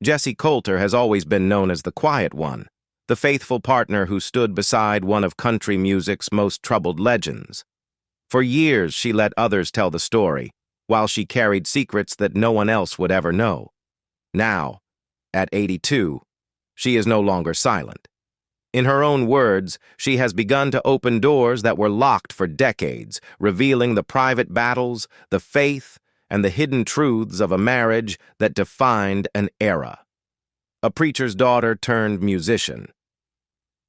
Jessi Colter has always been known as the quiet one, the faithful partner who stood beside one of country music's most troubled legends. For years, she let others tell the story, while she carried secrets that no one else would ever know. Now, at 82, she is no longer silent. In her own words, she has begun to open doors that were locked for decades, revealing the private battles, the faith, and the hidden truths of a marriage that defined an era. A preacher's daughter turned musician.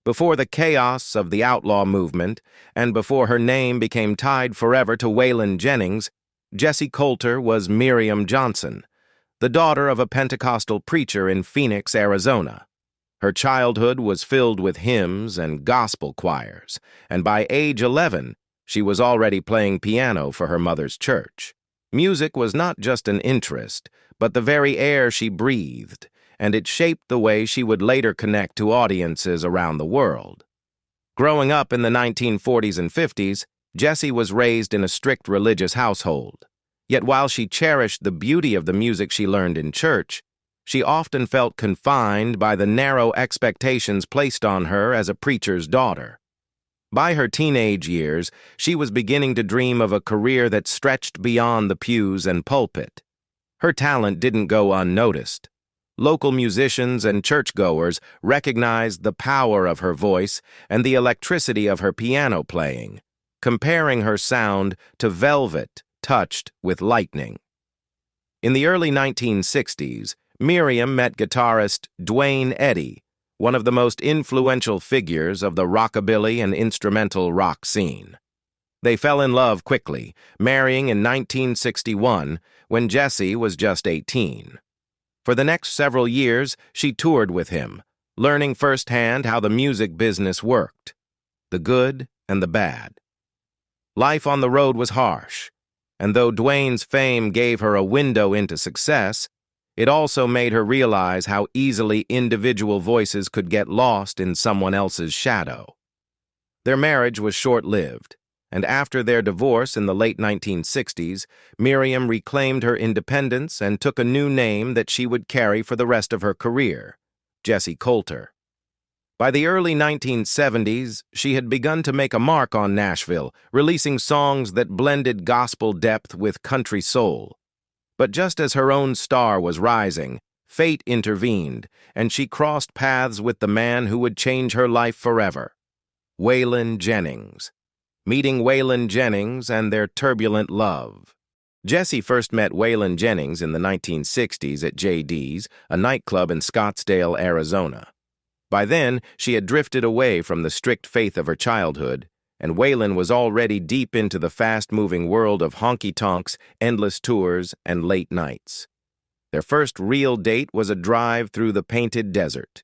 Before the chaos of the outlaw movement, and before her name became tied forever to Waylon Jennings, Jessi Colter was Miriam Johnson, the daughter of a Pentecostal preacher in Phoenix, Arizona. Her childhood was filled with hymns and gospel choirs, and by age 11, she was already playing piano for her mother's church. Music was not just an interest, but the very air she breathed, and it shaped the way she would later connect to audiences around the world. Growing up in the 1940s and 50s, Jessi was raised in a strict religious household. Yet while she cherished the beauty of the music she learned in church, she often felt confined by the narrow expectations placed on her as a preacher's daughter. By her teenage years, she was beginning to dream of a career that stretched beyond the pews and pulpit. Her talent didn't go unnoticed. Local musicians and churchgoers recognized the power of her voice and the electricity of her piano playing, comparing her sound to velvet touched with lightning. In the early 1960s, Miriam met guitarist Duane Eddy, one of the most influential figures of the rockabilly and instrumental rock scene. They fell in love quickly, marrying in 1961 when Jessi was just 18. For the next several years, she toured with him, learning firsthand how the music business worked, the good and the bad. Life on the road was harsh, and though Duane's fame gave her a window into success, it also made her realize how easily individual voices could get lost in someone else's shadow. Their marriage was short-lived, and after their divorce in the late 1960s, Miriam reclaimed her independence and took a new name that she would carry for the rest of her career, Jessi Colter. By the early 1970s, she had begun to make a mark on Nashville, releasing songs that blended gospel depth with country soul. But just as her own star was rising, fate intervened, and she crossed paths with the man who would change her life forever, Waylon Jennings. Meeting Waylon Jennings and their turbulent love. Jessi first met Waylon Jennings in the 1960s at JD's, a nightclub in Scottsdale, Arizona. By then, she had drifted away from the strict faith of her childhood, and Waylon was already deep into the fast-moving world of honky-tonks, endless tours, and late nights. Their first real date was a drive through the painted desert.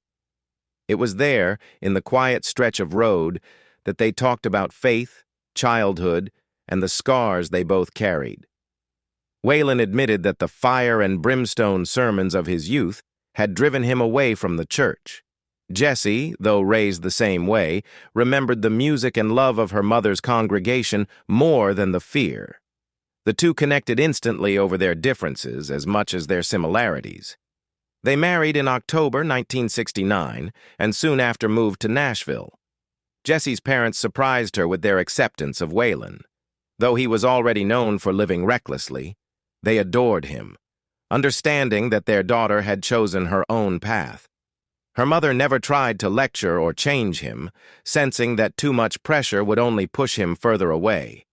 It was there, in the quiet stretch of road, that they talked about faith, childhood, and the scars they both carried. Waylon admitted that the fire and brimstone sermons of his youth had driven him away from the church. Jessi, though raised the same way, remembered the music and love of her mother's congregation more than the fear. The two connected instantly over their differences as much as their similarities. They married in October 1969 and soon after moved to Nashville. Jessi's parents surprised her with their acceptance of Waylon. Though he was already known for living recklessly, they adored him, understanding that their daughter had chosen her own path. Her mother never tried to lecture or change him, sensing that too much pressure would only push him further away.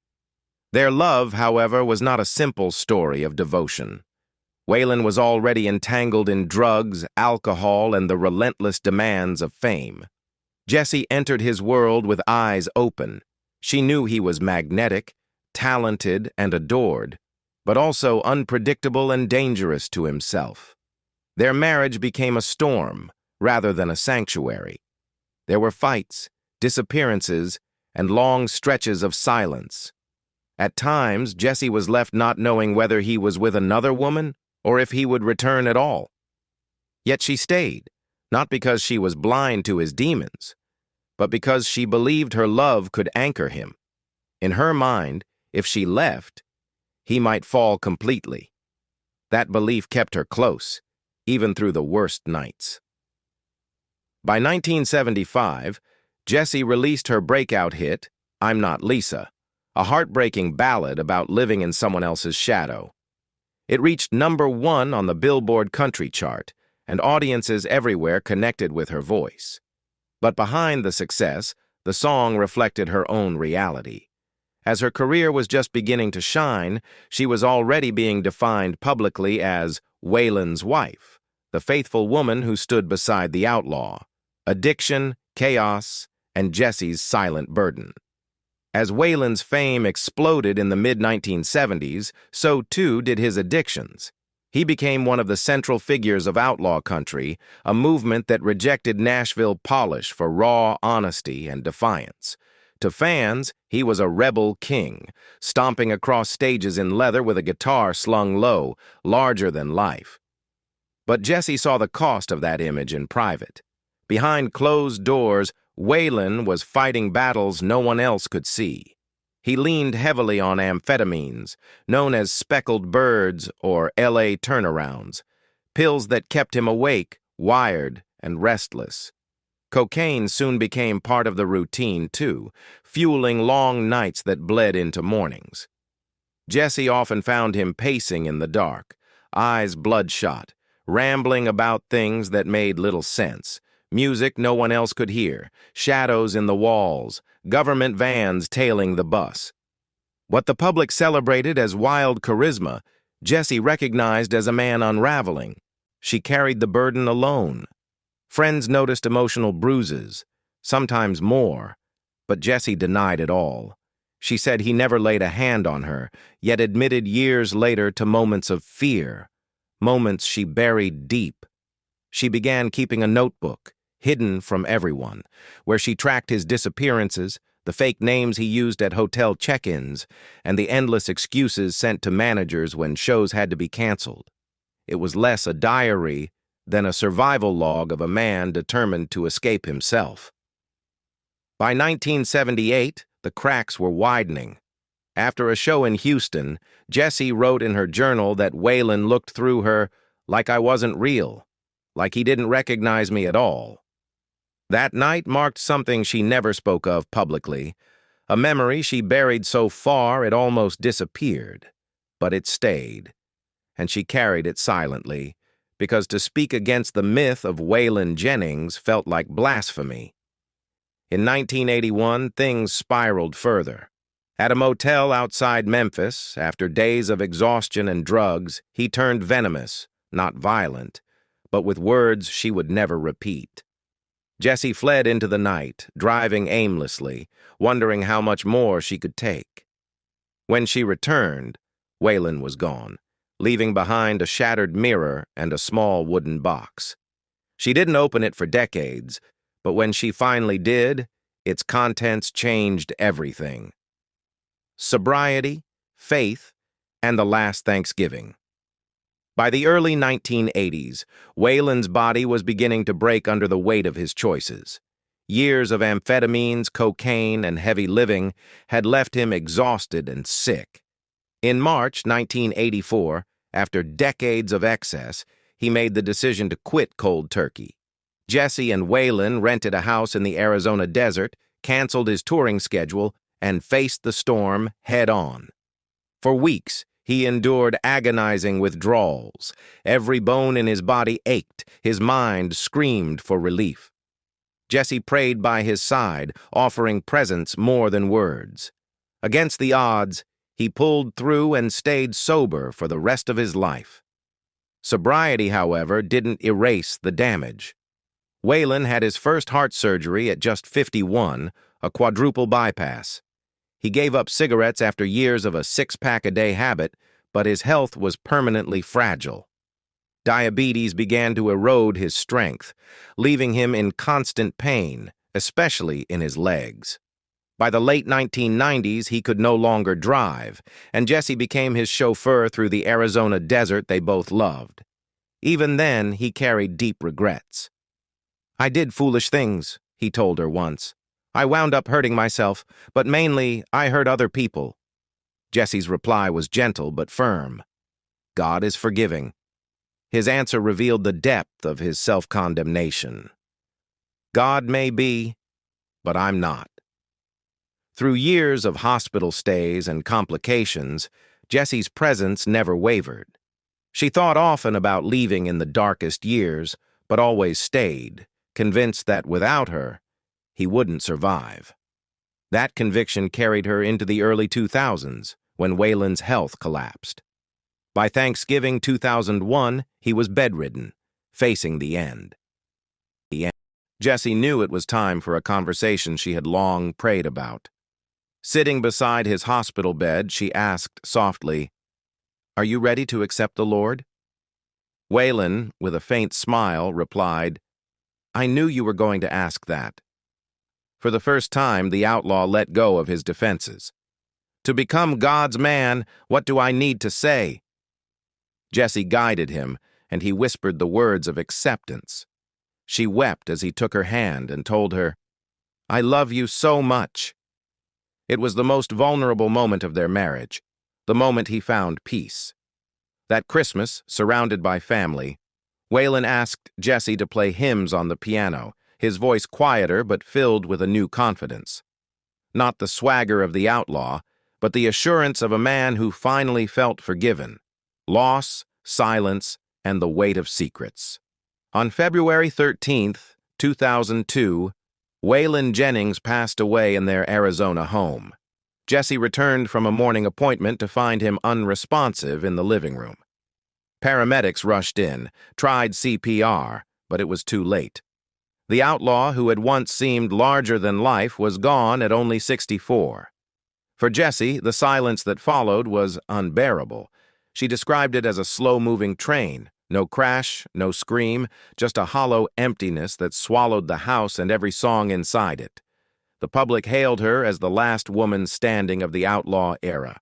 Their love, however, was not a simple story of devotion. Waylon was already entangled in drugs, alcohol, and the relentless demands of fame. Jessi entered his world with eyes open. She knew he was magnetic, talented, and adored, but also unpredictable and dangerous to himself. Their marriage became a storm rather than a sanctuary. There were fights, disappearances, and long stretches of silence. At times, Jessi was left not knowing whether he was with another woman or if he would return at all. Yet she stayed, not because she was blind to his demons, but because she believed her love could anchor him. In her mind, if she left, he might fall completely. That belief kept her close, even through the worst nights. By 1975, Jessi released her breakout hit, I'm Not Lisa, a heartbreaking ballad about living in someone else's shadow. It reached #1 on the Billboard country chart, and audiences everywhere connected with her voice. But behind the success, the song reflected her own reality. As her career was just beginning to shine, she was already being defined publicly as Waylon's wife, the faithful woman who stood beside the outlaw. Addiction, chaos, and Jessi's silent burden. As Waylon's fame exploded in the mid-1970s, so too did his addictions. He became one of the central figures of outlaw country, a movement that rejected Nashville polish for raw honesty and defiance. To fans, he was a rebel king, stomping across stages in leather with a guitar slung low, larger than life. But Jessi saw the cost of that image in private. Behind closed doors, Waylon was fighting battles no one else could see. He leaned heavily on amphetamines, known as speckled birds or LA turnarounds, pills that kept him awake, wired, and restless. Cocaine soon became part of the routine, too, fueling long nights that bled into mornings. Jessi often found him pacing in the dark, eyes bloodshot, rambling about things that made little sense. Music no one else could hear, shadows in the walls, government vans tailing the bus. What the public celebrated as wild charisma, Jessi recognized as a man unraveling. She carried the burden alone. Friends noticed emotional bruises, sometimes more, but Jessi denied it all. She said he never laid a hand on her, yet admitted years later to moments of fear, moments she buried deep. She began keeping a notebook, hidden from everyone, where she tracked his disappearances, the fake names he used at hotel check-ins, and the endless excuses sent to managers when shows had to be canceled. It was less a diary than a survival log of a man determined to escape himself. By 1978, the cracks were widening. After a show in Houston, Jessi wrote in her journal that Waylon looked through her like I wasn't real, like he didn't recognize me at all. That night marked something she never spoke of publicly, a memory she buried so far it almost disappeared. But it stayed, and she carried it silently, because to speak against the myth of Waylon Jennings felt like blasphemy. In 1981, things spiraled further. At a motel outside Memphis, after days of exhaustion and drugs, he turned venomous, not violent, but with words she would never repeat. Jessi fled into the night, driving aimlessly, wondering how much more she could take. When she returned, Waylon was gone, leaving behind a shattered mirror and a small wooden box. She didn't open it for decades, but when she finally did, its contents changed everything. Sobriety, faith, and the last Thanksgiving. By the early 1980s, Waylon's body was beginning to break under the weight of his choices. Years of amphetamines, cocaine, and heavy living had left him exhausted and sick. In March 1984, after decades of excess, he made the decision to quit cold turkey. Jessi and Waylon rented a house in the Arizona desert, canceled his touring schedule, and faced the storm head-on. For weeks, he endured agonizing withdrawals. Every bone in his body ached, his mind screamed for relief. Jessi prayed by his side, offering presence more than words. Against the odds, he pulled through and stayed sober for the rest of his life. Sobriety, however, didn't erase the damage. Waylon had his first heart surgery at just 51, a quadruple bypass. He gave up cigarettes after years of a six-pack-a-day habit, but his health was permanently fragile. Diabetes began to erode his strength, leaving him in constant pain, especially in his legs. By the late 1990s, he could no longer drive, and Jessi became his chauffeur through the Arizona desert they both loved. Even then, he carried deep regrets. "I did foolish things," he told her once. "I wound up hurting myself, but mainly I hurt other people." Jessi's reply was gentle but firm. "God is forgiving." His answer revealed the depth of his self-condemnation. God may be, but I'm not. Through years of hospital stays and complications, Jessi's presence never wavered. She thought often about leaving in the darkest years, but always stayed, convinced that without her, he wouldn't survive. That conviction carried her into the early 2000s, when Waylon's health collapsed. By Thanksgiving 2001, he was bedridden, facing the end. Jessi knew it was time for a conversation she had long prayed about. Sitting beside his hospital bed, she asked softly, "Are you ready to accept the Lord?" Waylon, with a faint smile, replied, "I knew you were going to ask that." For the first time, the outlaw let go of his defenses. "To become God's man, what do I need to say?" Jessi guided him, and he whispered the words of acceptance. She wept as he took her hand and told her, "I love you so much." It was the most vulnerable moment of their marriage, the moment he found peace. That Christmas, surrounded by family, Waylon asked Jessi to play hymns on the piano, his voice quieter but filled with a new confidence. Not the swagger of the outlaw, but the assurance of a man who finally felt forgiven. Loss, silence, and the weight of secrets. On February 13th, 2002, Waylon Jennings passed away in their Arizona home. Jessi returned from a morning appointment to find him unresponsive in the living room. Paramedics rushed in, tried CPR, but it was too late. The outlaw, who had once seemed larger than life, was gone at only 64. For Jessi, the silence that followed was unbearable. She described it as a slow-moving train. No crash, no scream, just a hollow emptiness that swallowed the house and every song inside it. The public hailed her as the last woman standing of the outlaw era.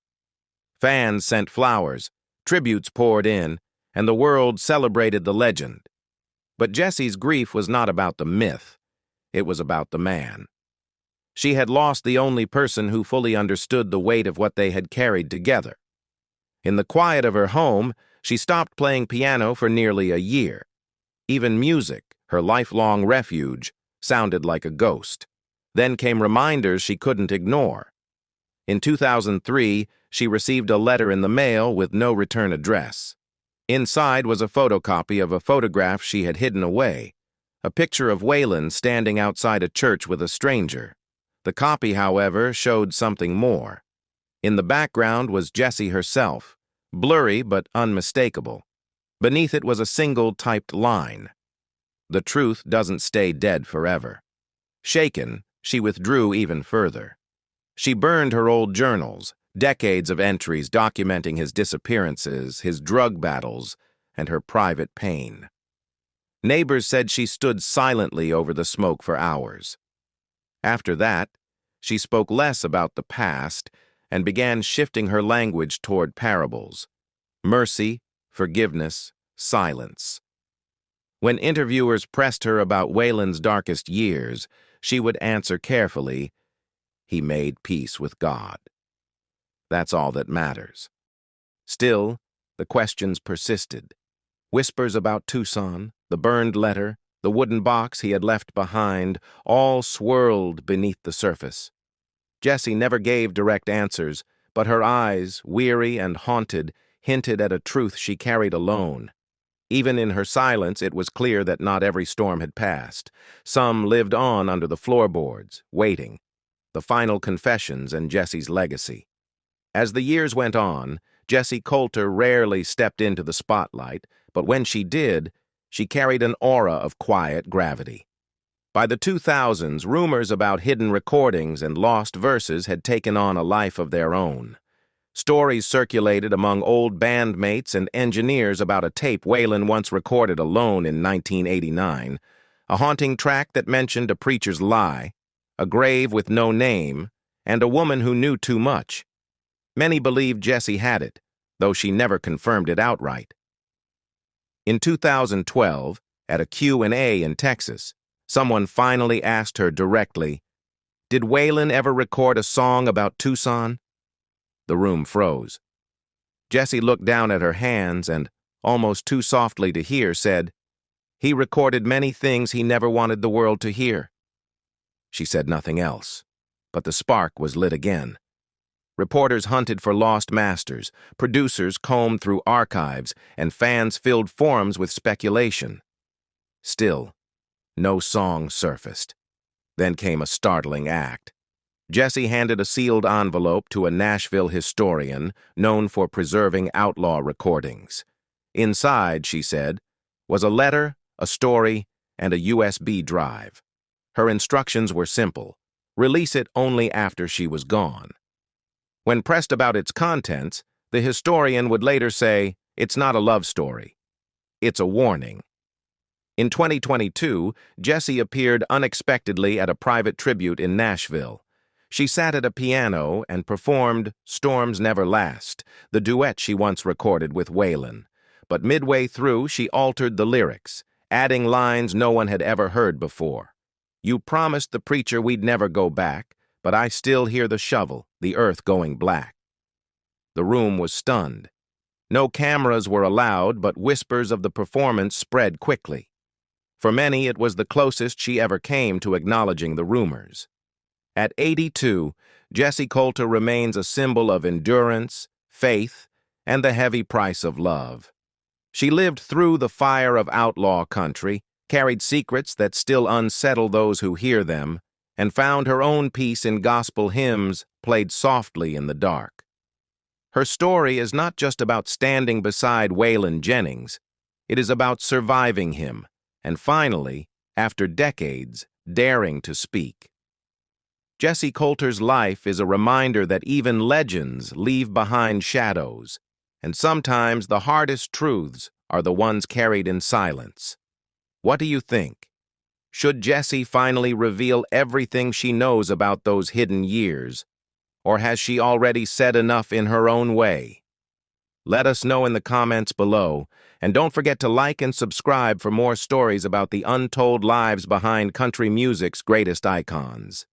Fans sent flowers, tributes poured in, and the world celebrated the legend. But Jessi's grief was not about the myth. It was about the man. She had lost the only person who fully understood the weight of what they had carried together. In the quiet of her home, she stopped playing piano for nearly a year. Even music, her lifelong refuge, sounded like a ghost. Then came reminders she couldn't ignore. In 2003, she received a letter in the mail with no return address. Inside was a photocopy of a photograph she had hidden away, a picture of Waylon standing outside a church with a stranger. The copy, however, showed something more. In the background was Jessi herself, blurry but unmistakable. Beneath it was a single typed line. "The truth doesn't stay dead forever." Shaken, she withdrew even further. She burned her old journals, decades of entries documenting his disappearances, his drug battles, and her private pain. Neighbors said she stood silently over the smoke for hours. After that, she spoke less about the past and began shifting her language toward parables: mercy, forgiveness, silence. When interviewers pressed her about Waylon's darkest years, she would answer carefully, "He made peace with God." That's all that matters. Still, the questions persisted. Whispers about Tucson, the burned letter, the wooden box he had left behind, all swirled beneath the surface. Jessi never gave direct answers, but her eyes, weary and haunted, hinted at a truth she carried alone. Even in her silence, it was clear that not every storm had passed. Some lived on under the floorboards, waiting. The final confessions and Jessi's legacy. As the years went on, Jessi Colter rarely stepped into the spotlight, but when she did, she carried an aura of quiet gravity. By the 2000s, rumors about hidden recordings and lost verses had taken on a life of their own. Stories circulated among old bandmates and engineers about a tape Waylon once recorded alone in 1989, a haunting track that mentioned a preacher's lie, a grave with no name, and a woman who knew too much. Many believed Jessi had it, though she never confirmed it outright. In 2012, at a Q&A in Texas, someone finally asked her directly, "Did Waylon ever record a song about Tucson?" The room froze. Jessi looked down at her hands and, almost too softly to hear, said, "He recorded many things he never wanted the world to hear." She said nothing else, but the spark was lit again. Reporters hunted for lost masters, producers combed through archives, and fans filled forums with speculation. Still, no song surfaced. Then came a startling act. Jessi handed a sealed envelope to a Nashville historian known for preserving outlaw recordings. Inside, she said, was a letter, a story, and a USB drive. Her instructions were simple: release it only after she was gone. When pressed about its contents, the historian would later say, "It's not a love story. It's a warning." In 2022, Jessi appeared unexpectedly at a private tribute in Nashville. She sat at a piano and performed "Storms Never Last," the duet she once recorded with Waylon. But midway through, she altered the lyrics, adding lines no one had ever heard before. "You promised the preacher we'd never go back, but I still hear the shovel, the earth going black." The room was stunned. No cameras were allowed, but whispers of the performance spread quickly. For many, it was the closest she ever came to acknowledging the rumors. At 82, Jessi Colter remains a symbol of endurance, faith, and the heavy price of love. She lived through the fire of outlaw country, carried secrets that still unsettle those who hear them, and found her own peace in gospel hymns played softly in the dark. Her story is not just about standing beside Waylon Jennings. It is about surviving him, and finally, after decades, daring to speak. Jessi Colter's life is a reminder that even legends leave behind shadows, and sometimes the hardest truths are the ones carried in silence. What do you think? Should Jessi finally reveal everything she knows about those hidden years? Or has she already said enough in her own way? Let us know in the comments below, and don't forget to like and subscribe for more stories about the untold lives behind country music's greatest icons.